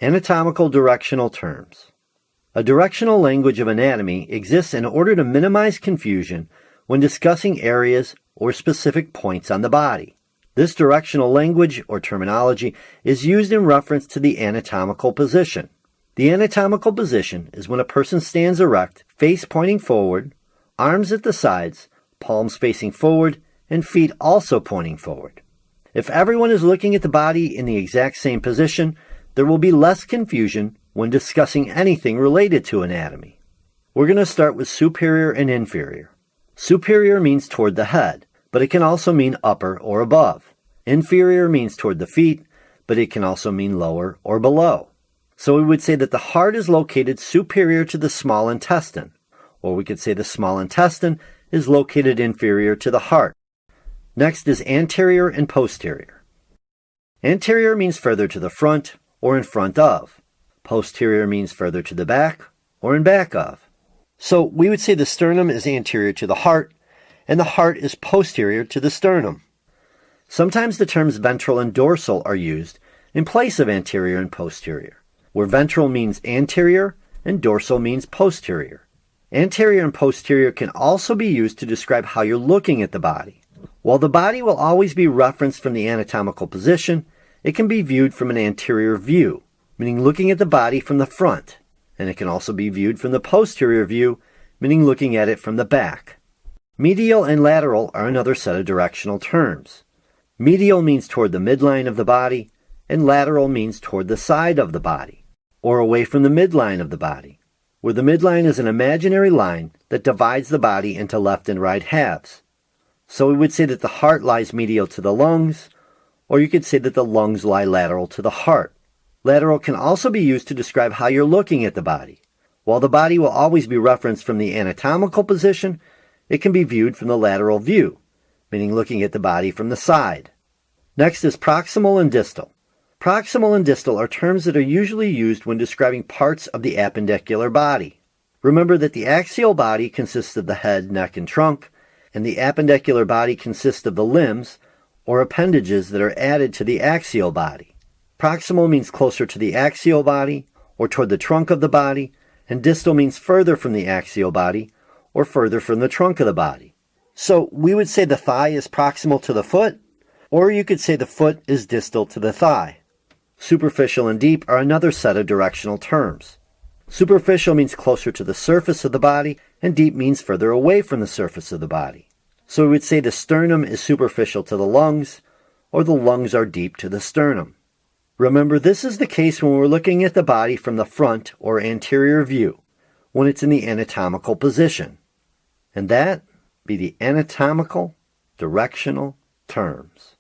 Anatomical directional terms. A directional language of anatomy exists in order to minimize confusion when discussing areas or specific points on the body. This directional language or terminology is used in reference to the anatomical position. The anatomical position is when a person stands erect, face pointing forward, arms at the sides, palms facing forward, and feet also pointing forward. If everyone is looking at the body in the exact same position, there will be less confusion when discussing anything related to anatomy. We're going to start with superior and inferior. Superior means toward the head, but it can also mean upper or above. Inferior means toward the feet, but it can also mean lower or below. So we would say that the heart is located superior to the small intestine, or we could say the small intestine is located inferior to the heart. Next is anterior and posterior. Anterior means further to the front or in front of. Posterior means further to the back or in back of. So we would say the sternum is anterior to the heart, and the heart is posterior to the sternum. Sometimes the terms ventral and dorsal are used in place of anterior and posterior, where ventral means anterior and dorsal means posterior. Anterior and posterior can also be used to describe how you're looking at the body. While the body will always be referenced from the anatomical position, it can be viewed from an anterior view, meaning looking at the body from the front, and it can also be viewed from the posterior view, meaning looking at it from the back. Medial and lateral are another set of directional terms. Medial means toward the midline of the body, and lateral means toward the side of the body, or away from the midline of the body, where the midline is an imaginary line that divides the body into left and right halves. So we would say that the heart lies medial to the lungs, or you could say that the lungs lie lateral to the heart. Lateral can also be used to describe how you're looking at the body. While the body will always be referenced from the anatomical position, it can be viewed from the lateral view, meaning looking at the body from the side. Next is proximal and distal. Proximal and distal are terms that are usually used when describing parts of the appendicular body. Remember that the axial body consists of the head, neck, and trunk, and the appendicular body consists of the limbs, or appendages that are added to the axial body. Proximal means closer to the axial body, or toward the trunk of the body, and distal means further from the axial body, or further from the trunk of the body. So we would say the thigh is proximal to the foot, or you could say the foot is distal to the thigh. Superficial and deep are another set of directional terms. Superficial means closer to the surface of the body, and deep means further away from the surface of the body. So we would say the sternum is superficial to the lungs, or the lungs are deep to the sternum. Remember, this is the case when we're looking at the body from the front or anterior view, when it's in the anatomical position. And that be the anatomical directional terms.